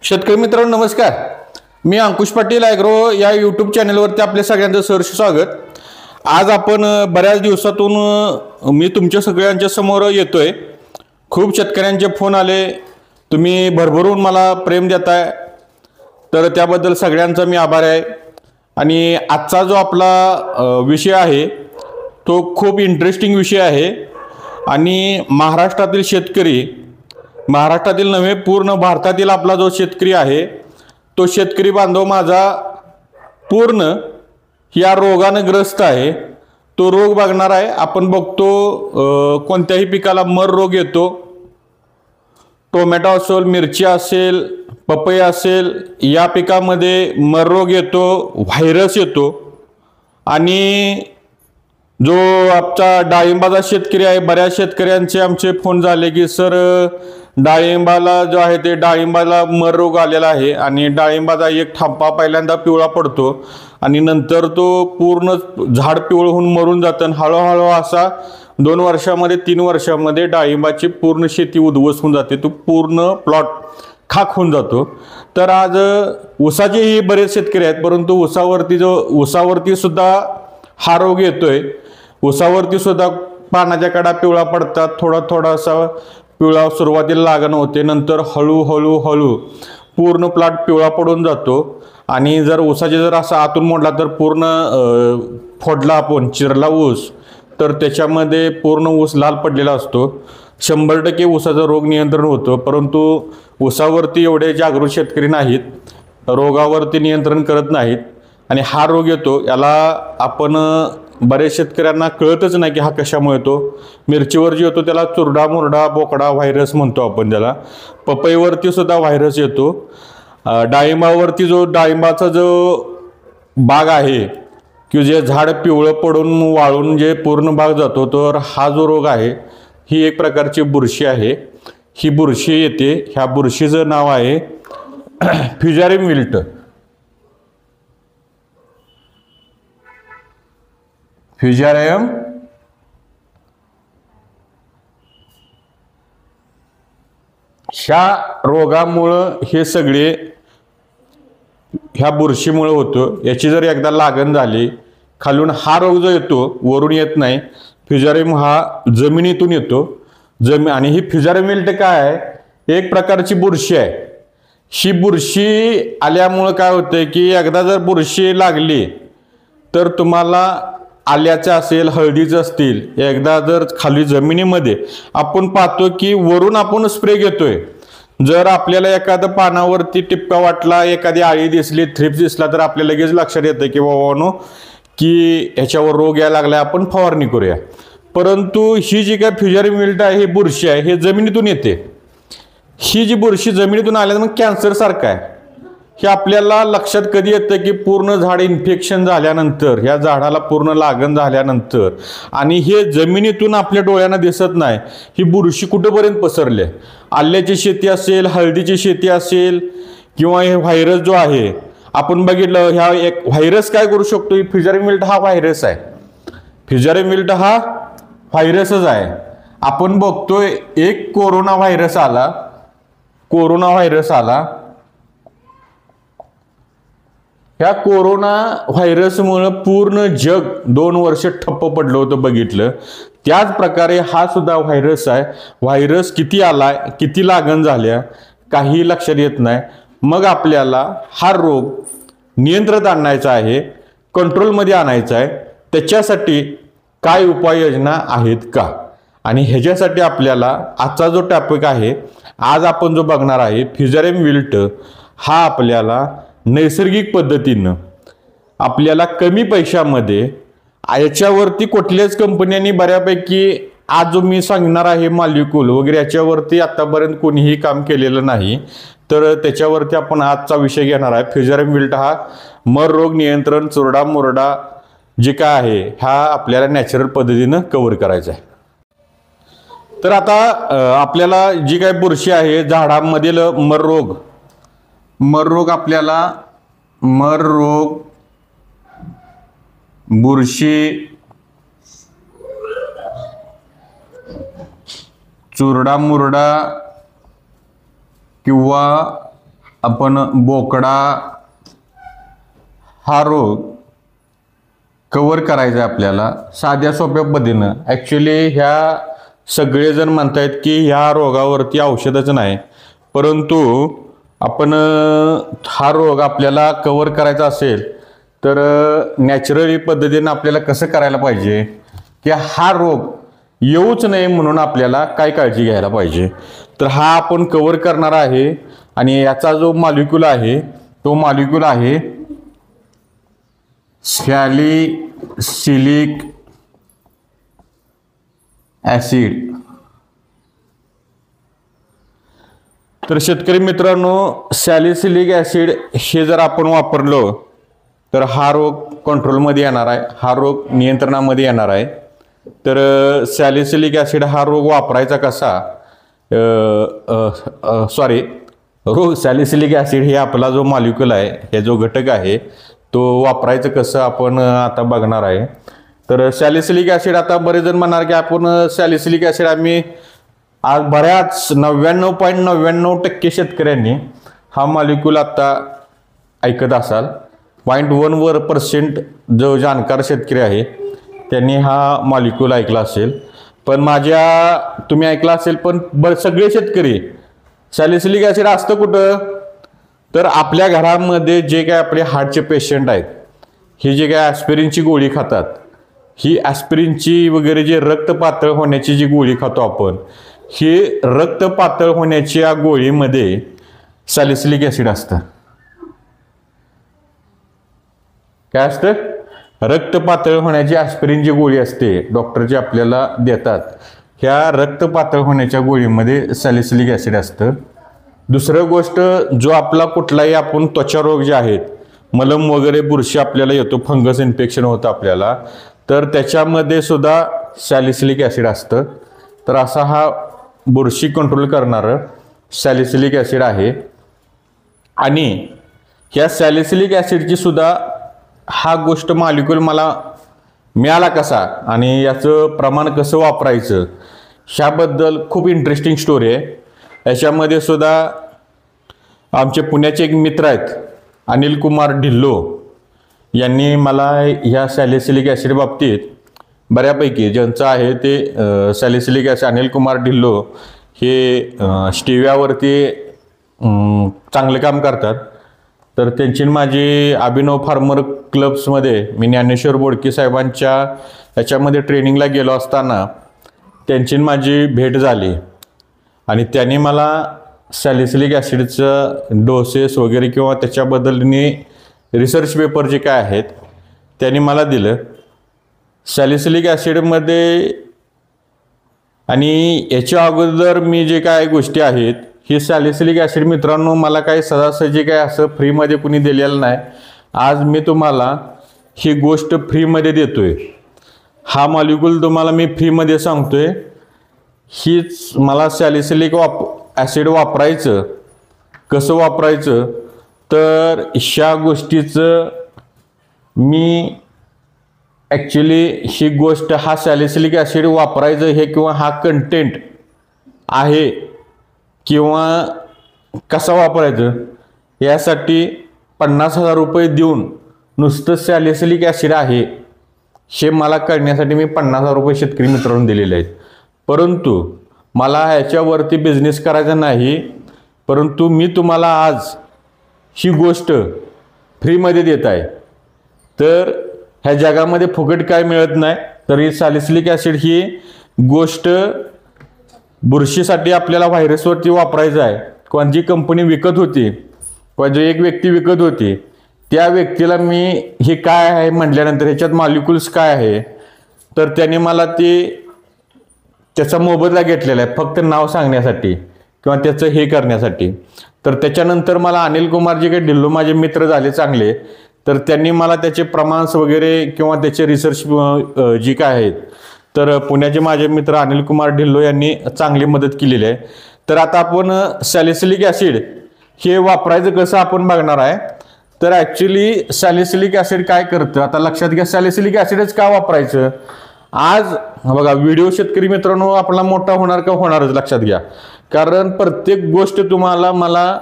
शेतकरी मित्रांनो नमस्कार. मी अंकुश पाटील ॲग्रो या यूट्यूब चॅनलवरती आपल्या सगळ्यांचं सहर्ष स्वागत. आज आपण बऱ्याच दिवसातून मी तुमच्या सगळ्यांच्या समोर येतोय. खूप शेतकऱ्यांचे फोन आले, तुम्ही भरभरून मला प्रेम देताय, तर त्याबद्दल सगळ्यांचा मी आभारी आहे. आणि आजचा जो आपला विषय आहे तो खूप इंटरेस्टिंग विषय आहे. आणि महाराष्ट्रातील शेतकरी, महाराष्ट्रातील नव्हे पूर्ण भारतातील आपला जो शेतकरी आहे तो शेतकरी बांधव माझा पूर्ण या रोगाने ग्रस्त आहे. तो रोग बघणार आहे. आपण बघतो कोणत्याही पिकाला मर रोग येतो. टोमॅटो असेल, मिरची असेल, पपई असेल, या पिकामध्ये मर रोग येतो, व्हायरस येतो. आणि जो आमचा डाळिंबाचा शेतकरी आहे, बऱ्याच शेतकऱ्यांचे आमचे फोन झाले की सर डाळिंबाला जो आहे ते डाळिंबाला मर रोग आलेला आहे आणि डाळिंबाचा एक थांबा पहिल्यांदा पिवळा पडतो आणि नंतर तो पूर्ण झाड पिवळं होऊन मरून जातं. आणि हळूहळू असा 2 वर्षामध्ये 3 वर्षामध्ये डाळिंबाची पूर्ण शेती उद्ध्वस्त होऊन जाते. तो पूर्ण प्लॉट खाक होऊन जातो. तर आज ऊसाचेही बरेच शेतकरी आहेत, परंतु ऊसावरती सुद्धा हा रोग येतोय. ऊसावरती सुद्धा पानाच्या कडा पिवळा पडतात, थोडासा पिवळा सुरुवातीला लागण होते, नंतर हळूहळू पूर्ण प्लॉट पिवळा पडून जातो. आणि जर ऊसाचे जर असा आतून मोडला तर पूर्ण फोडला आपण चिरला ऊस तर त्याच्यामध्ये पूर्ण ऊस लाल पडलेला असतो. 100% ऊसाचा रोग नियंत्रण होतं, परंतु ऊसावरती एवढे जागरूक शेतकरी नाहीत, रोगावरती नियंत्रण करत नाहीत. आणि हा रोग येतो याला आपण बरेच शेतकऱ्यांना कळतच नाही की हा कशामुळे येतो. मिरचीवर जो येतो त्याला चुरडा मुरडा बोकडा व्हायरस म्हणतो आपण त्याला. पपईवरती सुद्धा व्हायरस येतो. डाळिंबावरती जो डाळिंबाचा जो बाग आहे की जे झाड पिवळं पडून वाळून जे पूर्ण बाग जातो, तर हा जो रोग आहे ही एक प्रकारची बुरशी आहे. ही बुरशी येते. ह्या बुरशीचं नाव आहे फ्युजारियम विल्ट. फ्युजारियम ह्या रोगामुळं हे सगळे ह्या बुरशीमुळे होतं. याची जर एकदा लागण झाली, खालून हा रोग जो येतो वरून येत नाही. फ्युजारियम हा जमिनीतून येतो. आणि ही फ्युजारियम विल्ट काय आहे, एक प्रकारची बुरशी आहे. ही बुरशी आल्यामुळं काय होतंय की एकदा जर बुरशी लागली तर तुम्हाला आल्याचं असेल, हळदीचं असतील, एकदा जर खाली जमिनीमध्ये आपण पाहतो की वरून आपण स्प्रे घेतोय. जर आपल्याला एखादं पानावरती टिपका वाटला, एखादी आळी दिसली, थ्रिप्स दिसला, तर आपल्याला लगेच लक्षात येतं की बाबानो की ह्याच्यावर रोग यायला लागला, आपण फवारणी करूया. परंतु ही जी काय फ्युजारियम विल्ट आहे, ही बुरशी आहे, हे जमिनीतून येते. ही जी बुरशी जमिनीतून आल्या मग कॅन्सर सारखं आहे. हे आपल्याला लक्षात कधी येतं की पूर्ण झाड इन्फेक्शन झाल्यानंतर, ह्या झाडाला पूर्ण लागण झाल्यानंतर. आणि हे जमिनीतून आपल्या डोळ्यांना दिसत नाही. ही बुरशी कुठेपर्यंत पसरली. आल्याची शेती असेल, हळदीची शेती असेल, किंवा हे व्हायरस जो आहे आपण बघितलं, ह्या एक व्हायरस काय करू शकतो. फ्युजारियम विल्ट हा व्हायरस आहे. फ्युजारियम विल्ट हा व्हायरसच आहे. आपण बघतोय एक कोरोना व्हायरस आला. ह्या कोरोना व्हायरसमुळे पूर्ण जग 2 वर्ष ठप्प पडलं होतं बघितलं. त्याच प्रकारे हा सुद्धा व्हायरस आहे. व्हायरस किती आलाय, किती लागण झाल्या, काही लक्षात येत नाही. मग आपल्याला हा रोग नियंत्रणात आणायचा आहे, कंट्रोलमध्ये आणायचा आहे. त्याच्यासाठी काय उपाययोजना आहेत का? आणि ह्याच्यासाठी आपल्याला आजचा जो टॉपिक आहे, आज आपण जो बघणार आहे फ्युजारियम विल्ट, हा आपल्याला नैसर्गिक पद्धतीनं आपल्याला कमी पैशामध्ये, याच्यावरती कुठल्याच कंपन्यांनी बऱ्यापैकी आज जो मी सांगणार आहे मॉलिक्यूल वगैरे याच्यावरती आतापर्यंत कोणीही काम केलेलं नाही. तर त्याच्यावरती आपण आजचा विषय घेणार आहे. फ्युजारियम विल्ट हा मर रोग नियंत्रण, चुरडा मुरडा जे काय आहे हा आपल्याला नॅचरल पद्धतीनं कव्हर करायचा आहे. तर आता आपल्याला जी काय बुरशी आहे झाडामधील मर रोग आपल्याला बुरशी, चुरडा मुरडा किंवा आपण बोकडा हा रोग कव्हर करायचा आहे आपल्याला साध्या सोप्या पद्धतीनं. ॲक्च्युली ह्या सगळेजण म्हणतायत की ह्या रोगावरती औषधच नाही, परंतु आपण हा रोग आपल्याला कव्हर करायचा असेल तर नॅचरली पद्धतीनं आपल्याला कसं करायला पाहिजे की हा रोग येऊच नये म्हणून आपल्याला काय काळजी घ्यायला पाहिजे. तर हा आपण कव्हर करणार आहे आणि याचा जो मॉलिक्यूल आहे तो मॉलिक्यूल आहे सॅलिसिलिक ॲसिड. तर शेतकरी मित्रांनो, सॅलिसिलिक ॲसिड हे जर आपण वापरलं तर हा रोग कंट्रोलमध्ये येणार आहे, हा रोग नियंत्रणामध्ये येणार आहे. तर सॅलिसिलिक ॲसिड हा रोग वापरायचा कसा, सॅलिसिलिक ॲसिड हे आपला जो मॉलिक्यूल आहे, हे जो घटक आहे तो वापरायचं कसं आपण आता बघणार आहे. तर सॅलिसिलिक ॲसिड, आता बरेच जण म्हणणार की आपण सॅलिसिलिक ॲसिड आम्ही आज बऱ्याच 99.99% शेतकऱ्यांनी हा मॉलिक्यूल आता ऐकत असाल. 0.1% जो जाणकार शेतकरी आहे त्यांनी हा मॉलिक्यूल ऐकला असेल, पण तुम्ही ऐकला असेल, पण सगळे शेतकरी सॅलिसिलिक ॲसिड असतं कुठं, तर आपल्या घरामध्ये जे काय आपले हार्टचे पेशंट आहेत, हे जे काय ॲस्पिरिनची गोळी खातात, ही ॲस्पिरिनची वगैरे जे रक्त पातळ होण्याची जी गोळी खातो आपण, ही रक्त पातळ होण्याच्या गोळीमध्ये सॅलिसिलिक ॲसिड असतं. काय असतं? रक्त पातळ होण्याची ॲस्पिरिन जी गोळी असते डॉक्टर जे आपल्याला देतात, ह्या रक्त पातळ होण्याच्या गोळीमध्ये सॅलिसिलिक ॲसिड असतं. दुसरं गोष्ट, जो आपला कुठलाही आपण त्वचा रोग जे आहेत, मलम वगैरे बुरशी आपल्याला येतो, फंगस इन्फेक्शन होतं आपल्याला, तर त्याच्यामध्ये सुद्धा सॅलिसिलिक ॲसिड असतं. तर असा हा बुरशी कंट्रोल करणारं सॅलिसिलिक ॲसिड आहे. आणि ह्या सॅलिसिलिक ॲसिडची सुद्धा हा गोष्ट मॉलिक्यूल मला मिळाला कसा आणि याचं प्रमाण कसं वापरायचं ह्याबद्दल खूप इंटरेस्टिंग स्टोरी आहे. याच्यामध्ये सुद्धा आमचे पुण्याचे एक मित्र आहेत अनिल कुमार ढिल्लो, यांनी मला ह्या सॅलिसिलिक ॲसिड बाबतीत बऱ्यापैकी ज्यांचं आहे ते सॅलिसिलिक ॲसिड, अनिल कुमार ढिल्लो हे स्टिव्यावरती चांगलं काम करतात. तर त्यांची माझी अभिनव फार्मर क्लब्समध्ये मी ज्ञानेश्वर बोडके साहेबांच्या याच्यामध्ये ट्रेनिंगला गेलो असताना त्यांची माझी भेट झाली आणि त्यांनी मला सॅलिसिलिक ॲसिडचं डोसेस वगैरे किंवा त्याच्याबद्दलनी रिसर्च पेपर जे काय आहेत त्यांनी मला दिलं. सॅलिसिलिक ॲसिडमध्ये आणि याच्या अगोदर मी जे काय गोष्टी आहेत, ही सॅलिसिलिक ॲसिड मित्रांनो मला काही सहजासहजी काय असं फ्रीमध्ये कुणी दिलेलं नाही. आज मी तुम्हाला ही गोष्ट फ्रीमध्ये देतोय, हा मॉलिक्यूल तुम्हाला मी फ्रीमध्ये सांगतोय. हीच मला सॅलिसिलिक ॲसिड वापरायचं कसं वापरायचं, तर ह्या गोष्टीचं मी ॲक्च्युली ही गोष्ट, हा सॅलिसिलिक ॲसिड वापरायचं हे किंवा हा कंटेंट आहे किंवा कसं वापरायचं यासाठी 50,000 रुपये देऊन नुसतं सॅलिसिलिक ॲसिड आहे हे मला करण्यासाठी मी 50,000 रुपये शेतकरी मित्रांनो दिलेले आहेत. परंतु मला ह्याच्यावरती बिझनेस करायचा नाही, परंतु मी तुम्हाला आज ही गोष्ट फ्रीमध्ये देत आहे. तर ह्या जगामध्ये फुकट काय मिळत नाही. तर ही सॅलिसिलिक ॲसिड ही गोष्ट बुरशीसाठी आपल्याला व्हायरसवरती वापरायचं आहे. कोणती कंपनी विकत होती किंवा जो एक व्यक्ती विकत होती त्या व्यक्तीला मी हे काय आहे म्हटल्यानंतर ह्याच्यात मॉलिक्युल्स काय आहे, तर त्याने मला त्याचा मोबदला घेतलेला आहे फक्त नाव सांगण्यासाठी किंवा त्याचं हे करण्यासाठी. तर त्याच्यानंतर मला अनिल कुमार जे काही ढिल्लो माझे मित्र झाले चांगले, तर त्यांनी मला त्याचे प्रमाण्स वगैरे किंवा त्याचे रिसर्च जी काय आहेत, तर पुण्याचे माझे मित्र अनिल कुमार ढिल्लो यांनी चांगली मदत केलेली आहे. तर आता आपण सॅलिसिलिक ॲसिड हे वापरायचं कसं आपण बघणार आहे. तर ॲक्च्युली सॅलिसिलिक ॲसिड काय करतं आता लक्षात घ्या. सॅलिसिलिक ॲसिडच का वापरायचं, आज बघा व्हिडिओ शेतकरी मित्रांनो आपला मोठा होणार का होणारच लक्षात घ्या. कारण प्रत्येक गोष्ट तुम्हाला मला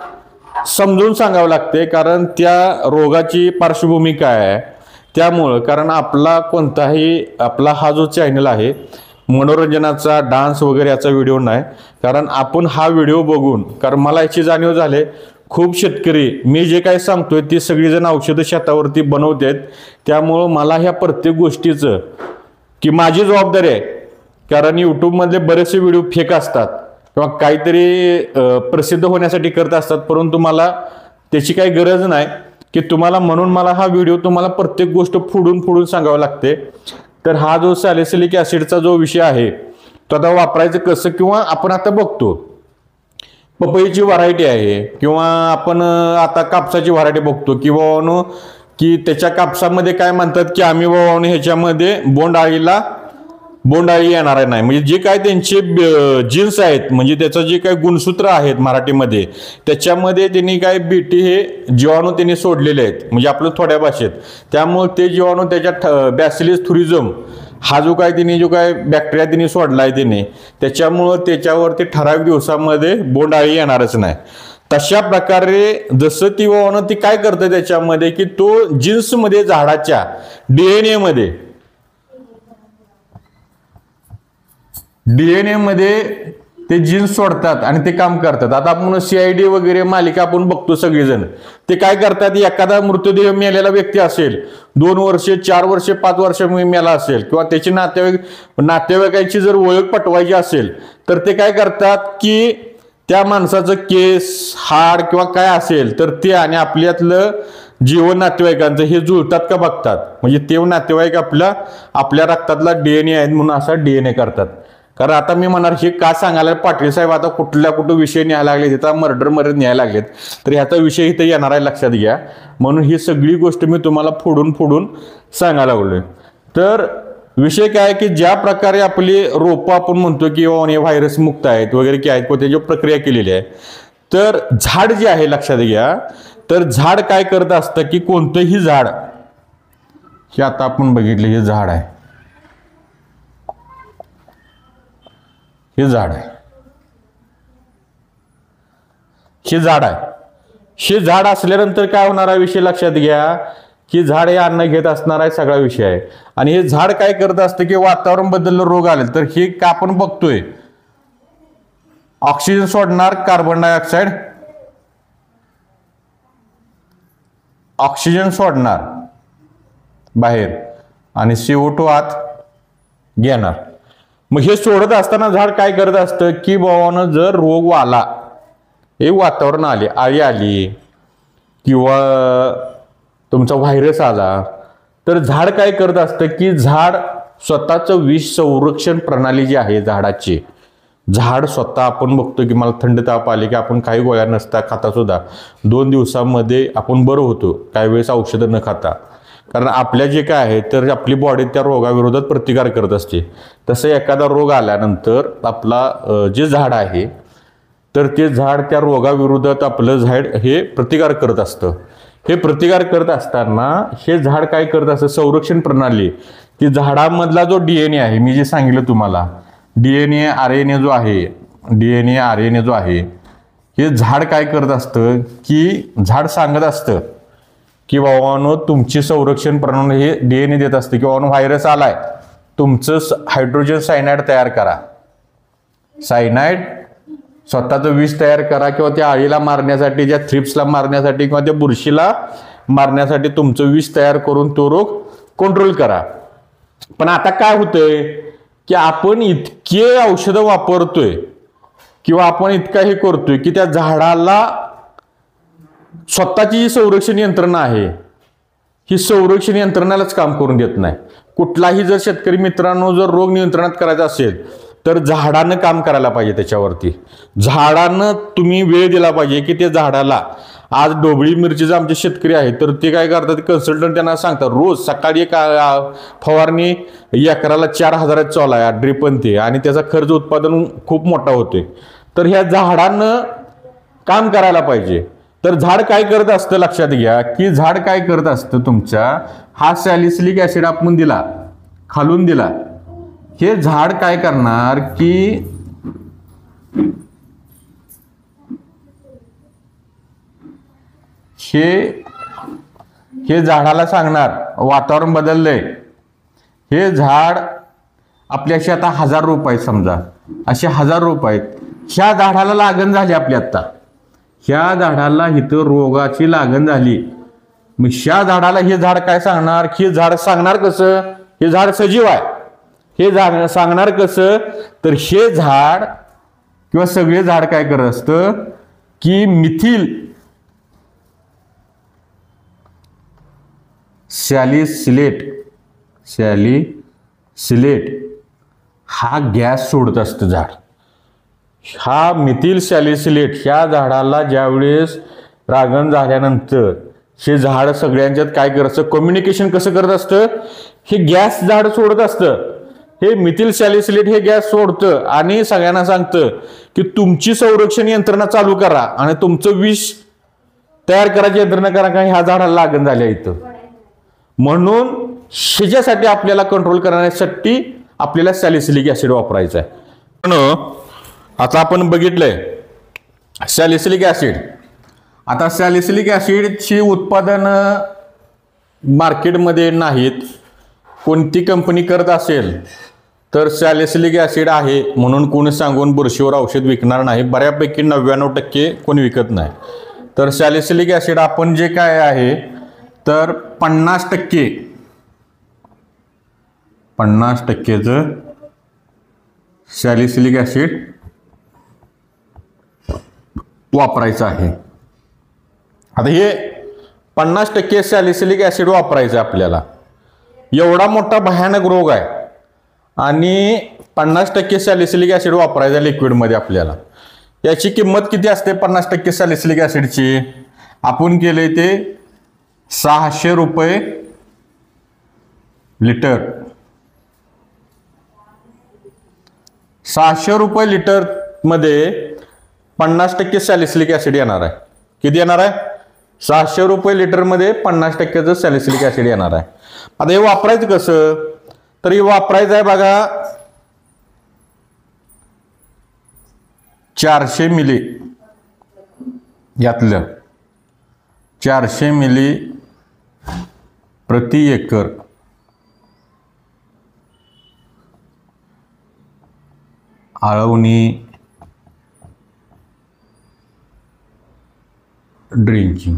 समजून सांगावं लागते, कारण त्या रोगाची पार्श्वभूमी काय आहे त्यामुळं. कारण आपला हा जो चॅनल आहे मनोरंजनाचा, डान्स वगैरे याचा व्हिडिओ नाही. कारण आपण हा व्हिडिओ बघून, कारण मला याची जाणीव झाली, खूप शेतकरी मी जे काय सांगतोय ते सगळीजण औषधं शेतावरती बनवतात. त्यामुळं मला ह्या प्रत्येक गोष्टीचं की माझी जबाबदारी आहे. कारण यूट्यूबमधले बरेचसे व्हिडिओ फेक असतात किंवा काहीतरी प्रसिद्ध होण्यासाठी करत असतात, परंतु मला त्याची काही गरज नाही की तुम्हाला, म्हणून मला हा व्हिडिओ तुम्हाला प्रत्येक गोष्ट फोडून सांगावं लागते. तर हा जो सॅलिसिलिक ॲसिडचा जो विषय आहे तो आता वापरायचं कसं, किंवा आपण आता बघतो पपईची व्हरायटी आहे, किंवा आपण आता कापसाची व्हरायटी बघतो की बाबानो की त्याच्या कापसामध्ये काय म्हणतात की आम्ही बाबानो ह्याच्यामध्ये बोंडआळी येणार नाही. म्हणजे जे काय त्यांचे जीन्स आहेत, म्हणजे त्याचं जे काय गुणसूत्र आहेत मराठीमध्ये, त्याच्यामध्ये त्यांनी काय बीटी हे जीवाणू त्यांनी सोडलेले आहेत, म्हणजे आपलं थोड्या भाषेत. त्यामुळे ते जीवाणू त्याच्यात बॅसिलिस थुरिझम हा जो काय बॅक्टेरिया त्यांनी सोडला आहे त्यांनी, त्याच्यामुळं त्याच्यावरती ठराविक दिवसामध्ये बोंडआळी येणारच नाही. तशा प्रकारे जसं ती वाहनं ती काय करतं त्याच्यामध्ये की तो जीन्समध्ये झाडाच्या डीएनए मध्ये ते जीन्स सोडतात आणि ते काम करतात. आता आपण CID वगैरे मालिका आपण बघतो सगळेजण, ते काय करतात, एखादा मृतदेह मेलेला व्यक्ती असेल, 2 वर्षे 4 वर्षे 5 वर्ष मेला असेल, किंवा त्याची नातेवाईकांची जर ओळख पटवायची असेल, तर ते काय करतात की त्या माणसाचं केस, हाड किंवा काय असेल तर ते आणि आपल्यातलं जीवन नातेवाईकांचं हे जुळतात का बघतात. म्हणजे ते नातेवाईक आपल्या रक्तातला DNA आहेत म्हणून असा DNA करतात. कारण आता मी म्हणणार हे का सांगायला पाटील साहेब आता कुठं विषय न्यायला लागले, तिथं मर्डर न्यायला लागलेत, तर ह्याचा विषय इथं येणार आहे, लक्षात घ्या. म्हणून ही सगळी गोष्ट मी तुम्हाला फोडून सांगायला लागलोय. तर विषय काय की ज्या प्रकारे आपली रोपं आपण म्हणतो की हे व्हायरस मुक्त आहेत वगैरे की आहेत, त्याची प्रक्रिया केलेली आहे, तर झाड जे आहे लक्षात घ्या, तर झाड काय करत असतं की कोणतंही झाड, हे आता आपण बघितलं हे झाड आहे, हे झाड असल्यानंतर काय होणार आहे विषय लक्षात घ्या की झाड हे अन्न घेत असणार आहे, सगळा विषय आहे. आणि हे झाड काय करत असतं की वातावरण बदललं, रोग आले, तर हे का आपण बघतोय, ऑक्सिजन सोडणार, कार्बन डायऑक्साईड ऑक्सिजन सोडणार बाहेर आणि CO2 आत घेणार. मग हे सोडत असताना झाड काय करत असतं की बाबानं जर रोग आला, हे वातावरण आले, आळी आली किंवा तुमचा व्हायरस आला, तर झाड काय करत असतं की झाड स्वतःचं विष संरक्षण प्रणाली जी आहे झाडाची, झाड स्वतः आपण बघतो की मला थंड ताप आले की आपण काही गोळ्या नसता खाता सुद्धा 2 दिवसांमध्ये आपण बरं होतो, काही वेळेस औषधं न खाता. कारण आपल्या जे काय आहे तर आपली बॉडी त्या रोगाविरोधात प्रतिकार करत असते. तसं एखादा रोग आल्यानंतर आपला जे झाड आहे तर ते झाड त्या रोगाविरोधात आपलं झाड हे प्रतिकार करत असतं. हे प्रतिकार करत असताना हे झाड काय करत असतं, संरक्षण प्रणाली, की झाडामधला जो DNA आहे, मी जे सांगितलं तुम्हाला, DNA RNA जो आहे, हे झाड काय करत असतं की झाड सांगत असतं की बाबांनो तुमची संरक्षण प्रणाली हे DNA देत असते की बाबांनो व्हायरस आलाय, तुमचं हायड्रोजन सायनाइड तयार करा, स्वतःचं विष तयार करा, किंवा त्या आळीला मारण्यासाठी, त्या थ्रिप्सला मारण्यासाठी किंवा त्या बुरशीला मारण्यासाठी तुमचं विष तयार करून तो रोग कंट्रोल करा. पण आता काय होतंय की आपण इतके औषधं वापरतोय किंवा आपण इतका हे करतोय की त्या झाडाला स्वतःची जी संरक्षण यंत्रणा आहे, ही संरक्षण यंत्रणालाच काम करून देत नाही. कुठलाही जर शेतकरी मित्रांनो जर रोग नियंत्रणात करायचा असेल तर झाडानं काम करायला पाहिजे. त्याच्यावरती झाडानं तुम्ही वेळ दिला पाहिजे की ते झाडाला, आज ढोबळी मिरचीचे आमचे शेतकरी आहेत तर ते काय करतात, कन्सल्टंट त्यांना सांगतात रोज सकाळी एक फवारणी एकराला 4,000 चालू आहे ड्रिपन ते, आणि त्याचा खर्च उत्पादन खूप मोठा होतोय. तर ह्या झाडानं काम करायला पाहिजे. तर झाड काय करत असतं लक्षात घ्या की झाड काय करत असतं, तुमच्या हा सॅलिसिलिक ॲसिड आपण दिला, खालून दिला, हे झाड काय करणार की हे झाडाला सांगणार वातावरण बदललंय, हे झाड आपल्याशी आता 1000 रोप आहेत समजा, असे 1000 रोप आहेत, ह्या झाडाला लागण झाली आपली आता, ह्या झाडाला इथं रोगाची लागण झाली, मग ह्या झाडाला हे झाड काय सांगणार, हे झाड सांगणार कसं, हे झाड सजीव आहे, हे झाड सांगणार कसं, तर हे झाड किंवा सगळे झाड काय करत असतं की मिथिल सॅलिसिलेट हा गॅस सोडत असतं झाड. हा मिथिल सॅलिसिलेट ह्या झाडाला ज्यावेळेस लागण झाल्यानंतर हे झाड सगळ्यांच्यात काय करत असतं, कम्युनिकेशन कसं करत असतं, हे गॅस झाड सोडत असतं, हे मिथिल सॅलिसिलेट हे गॅस सोडतं आणि सगळ्यांना सांगतं की तुमची संरक्षण यंत्रणा चालू करा आणि तुमचं विष तयार करायची यंत्रणा करा, का ह्या झाडाला लागण झाल्या इथं. म्हणून ह्याच्यासाठी आपल्याला कंट्रोल करण्यासाठी आपल्याला सॅलिसिलिक ऍसिड वापरायचं आहे. पण आता आपण बघितलंय सॅलिसिलिक ऍसिड. आता सॅलिसिलिक ऍसिडची उत्पादनं मार्केटमध्ये नाहीत, कोणती कंपनी करत असेल तर सॅलिसिलिक ऍसिड आहे म्हणून कोणी सांगून बुरशीवर औषध विकणार नाही, बऱ्यापैकी 99% कोणी विकत नाही. तर सॅलिसिलिक ऍसिड आपण जे काय आहे तर 50%चं सॅलिसिलिक ऍसिड वापरायचं आहे. आता हे 50% सॅलिसिलिक ऍसिड वापरायचं आपल्याला. एवढा मोठा भयानक रोग आहे आणि 50% सॅलिसिलिक ऍसिड वापरायचं लिक्विडमध्ये आपल्याला. याची किंमत किती असते 50% सॅलिसिलिक ऍसिडची? आपण केले ते 600 रुपये लिटर. 600 रुपये लिटर मध्ये 50% सॅलिसिलिक ऍसिड येणार आहे. किती येणार आहे? 600 रुपये लिटर मध्ये 50%चं सॅलिसिलिक ऍसिड येणार आहे. आता हे वापरायचं कसं, तर हे वापरायचं आहे बघा 400 मिली, यातलं 400 मिली प्रति एकर आळवणी ड्रिंकिंग.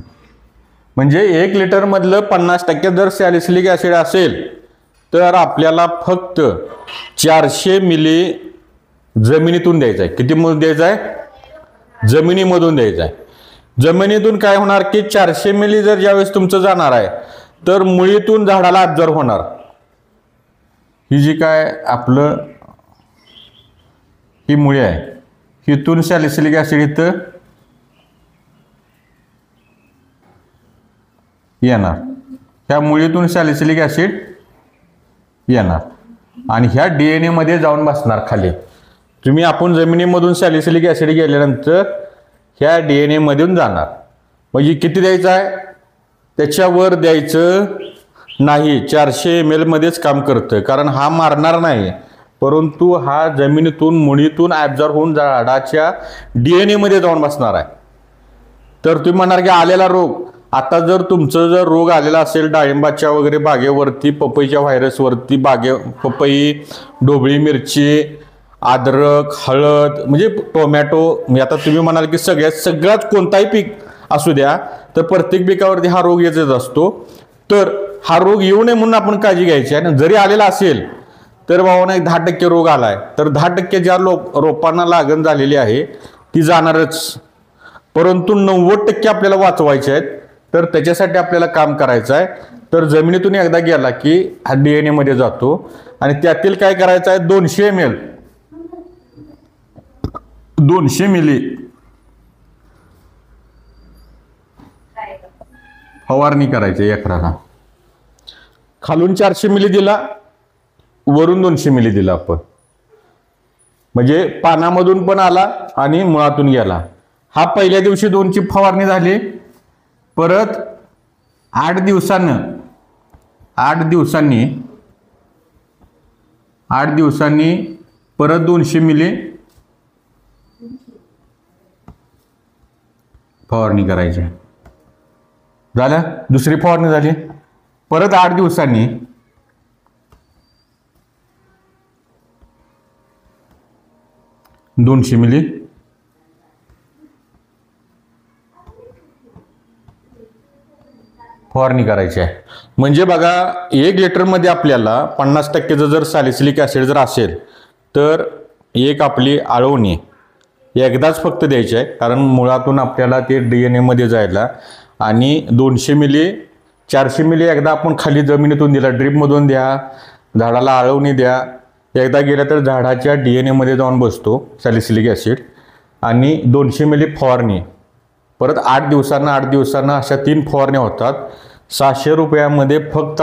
म्हणजे 1 लिटर मधलं 50% जर सॅलिसिलिक ऍसिड असेल तर आपल्याला फक्त 400 मिली जमिनीतून द्यायचं आहे. किती मधून द्यायचं आहे? जमिनीमधून द्यायचं आहे. जमिनीतून काय होणार की 400 मिली जर ज्यावेळेस तुमचं जाणार आहे तर मुळीतून झाडाला ऍब्झॉर्ब होणार. ही जी काय आपलं ही मुळी आहे, हिथून सॅलिसिलिक ऍसिड इथं येणार, ह्या मुळीतून सॅलिसिलिक ऍसिड येणार आणि ह्या DNA मध्ये जाऊन बसणार खाली. तुम्ही आपण जमिनीमधून सॅलिसिलिक ऍसिड गेल्यानंतर ह्या DNA मधून जाणार. म्हणजे किती द्यायचं आहे? त्याच्यावर द्यायचं नाही. 400 ml मध्येच काम करतं, कारण हा मारणार नाही, परंतु हा जमिनीतून मुळीतून ऍब्झॉर्ब होऊन झाडाच्या DNA मध्ये जाऊन बसणार आहे. तर तुम्ही म्हणणार की आलेला रोग, आता जर तुमचं जर रोग आलेला असेल डाळिंबाच्या वगैरे बागेवरती, पपईच्या व्हायरसवरती, पपई, ढोबळी मिरची, अद्रक, हळद, म्हणजे टोमॅटो, आता तुम्ही म्हणाल की सगळ्यात कोणताही पीक असू द्या तर प्रत्येक पिकावरती हा रोग येतच असतो. तर हा रोग येऊ नये म्हणून आपण काळजी घ्यायची आहे. जरी आलेला असेल तर बाबांना 10% रोग आलाय तर 10% ज्या रोपांना लागण झालेली आहे ती जाणारच, परंतु 90% आपल्याला वाचवायचे आहेत. तर त्याच्यासाठी आपल्याला काम करायचं आहे. तर जमिनीतून एकदा गेला की हा DNA मध्ये जातो आणि त्यातील काय करायचं आहे 200 ml 200 मिली फवारणी करायची एकराला. खालून 400 मिली दिला, वरून 200 मिली दिला आपण, म्हणजे पानामधून पण आला आणि मुळातून गेला. हा पहिल्या दिवशी 2ची फवारणी झाली. परत 8 दिवसांनी परत 200 मिली फवारणी करायची. झालं, दुसरी फवारणी झाली. परत 8 दिवसांनी $200 मिली फवारणी करायची आहे. म्हणजे बघा 1 लिटरमध्ये आपल्याला 50% जर सॅलिसिलिक ॲसिड जर असेल तर एक आपली आळवणी एकदाच फक्त द्यायची आहे, कारण मुळातून आपल्याला ते DNA मध्ये जायला. आणि 200 मिली 400 मिली एकदा आपण खाली जमिनीतून दिला, ड्रीपमधून द्या, झाडाला आळवणी द्या, एकदा गेलं तर झाडाच्या DNA मध्ये जाऊन बसतो सॅलिसिलिक ॲसिड. आणि 200 मिली फवारणी परत 8 दिवसांना अशा 3 फवारण्या होतात. 600 रुपयामध्ये फक्त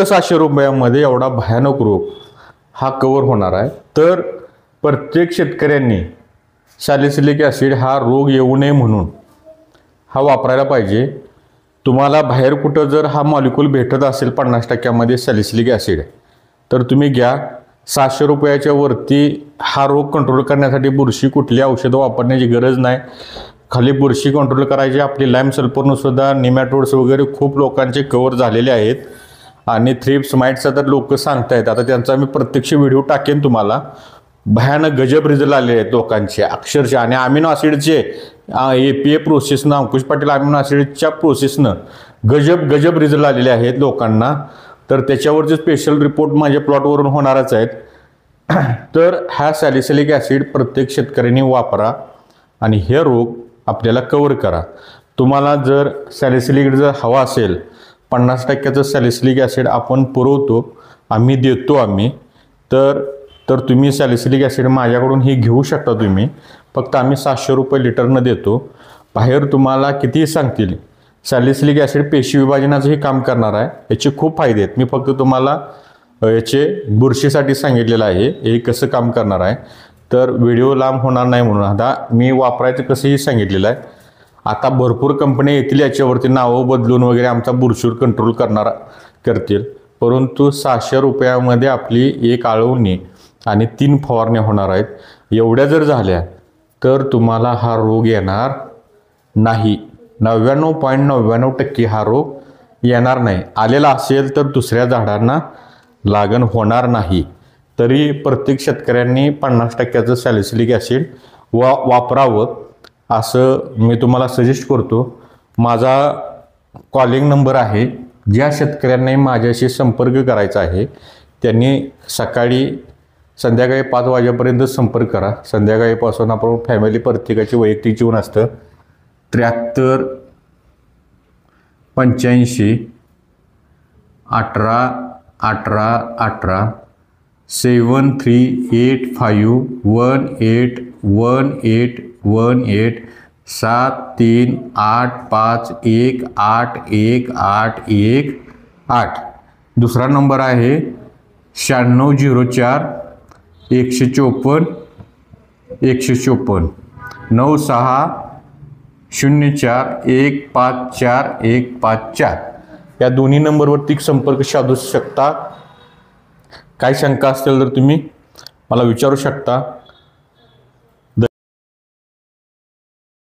600 रुपयामध्ये एवढा भयानक रोग हा कव्हर होणार आहे. तर प्रत्येक शेतकऱ्यांनी सॅलिसिलिक ॲसिड हा रोग येऊ नये म्हणून हा वापरायला पाहिजे. तुम्हाला बाहेर कुठं जर हा मॉलिक्यूल भेटत असेल 50% सॅलिसिलिक ॲसिड तर तुम्ही घ्या. 600 रुपयाच्या वरती हा रोग कंट्रोल करण्यासाठी बुरशी कुठली औषधं वापरण्याची गरज नाही. खाली बुरशी कंट्रोल करायची आपली लाईम सल्फरनं सुद्धा निमॅटोड्स वगैरे खूप लोकांचे कव्हर झालेले आहेत. आणि थ्रिप्स माइटचा तर लोक सांगतायत, आता त्यांचा मी प्रत्यक्ष व्हिडिओ टाकेन तुम्हाला. भयानक गजब रिझल्ट आले आहेत लोकांचे अक्षरशः. आणि अमिनो ॲसिडचे APA प्रोसेसनं, अंकुश पाटील अमिनो ॲसिडच्या प्रोसेसनं गजब रिझल्ट आलेले आहेत लोकांना. तर त्याच्यावरचे स्पेशल रिपोर्ट माझ्या प्लॉटवरून होणारच आहेत. तर हा सॅलिसिलिक ॲसिड प्रत्येक शेतकऱ्यांनी वापरा आणि हे रोग आपल्याला कव्हर करा. तुम्हाला जर सॅलिसिलिक जर हवा असेल 50% सॅलिसिलिक ॲसिड आपण पुरवतो, आम्ही देतो तर तुम्ही सॅलिसिलिक ॲसिड माझ्याकडून हे घेऊ शकता तुम्ही. फक्त आम्ही 700 रुपये लिटरनं देतो. बाहेर तुम्हाला कितीही सांगतील सॅलिसिलिक ॲसिड पेशी विभाजनाचंही काम करणार आहे. याचे खूप फायदे आहेत. मी फक्त तुम्हाला याचे बुरशीसाठी सांगितलेलं आहे हे कसं काम करणार आहे. तर व्हिडिओ लांब होणार नाही म्हणून आता मी वापरायचं कसंही सांगितलेलं आहे. आता भरपूर कंपन्या येतील याच्यावरती नावं बदलून वगैरे आमचा बुरशीवर कंट्रोल करतील. परंतु 600 रुपयामध्ये आपली एक आळवणी आणि 3 फवारण्या होणार आहेत. एवढ्या जर झाल्या तर तुम्हाला हा रोग येणार नाही. 99.99% हा रोग येणार नाही. आलेला असेल तर दुसऱ्या झाडांना लागण होणार नाही. तरी प्रत्येक शेतकऱ्यांनी 50% सॅलिसिलिक ॲसिड वापरावं असं मी तुम्हाला सजेस्ट करतो. माझा कॉलिंग नंबर आहे. ज्या शेतकऱ्यांनी माझ्याशी संपर्क करायचा आहे त्यांनी संध्याकाळी 5 वाजेपर्यंत संपर्क करा. संध्याकाळीपासून आपण फॅमिली प्रत्येकाची वैयक्तिक जीवन असतं. 73 85 18 18 18 7385181818 7385181818. दुसरा नंबर आहे 9604 154 154 9604 154 154. या दोन्ही नंबरवरती संपर्क साधू शकता. काय शंका असतील तर तुम्ही मला विचारू शकता.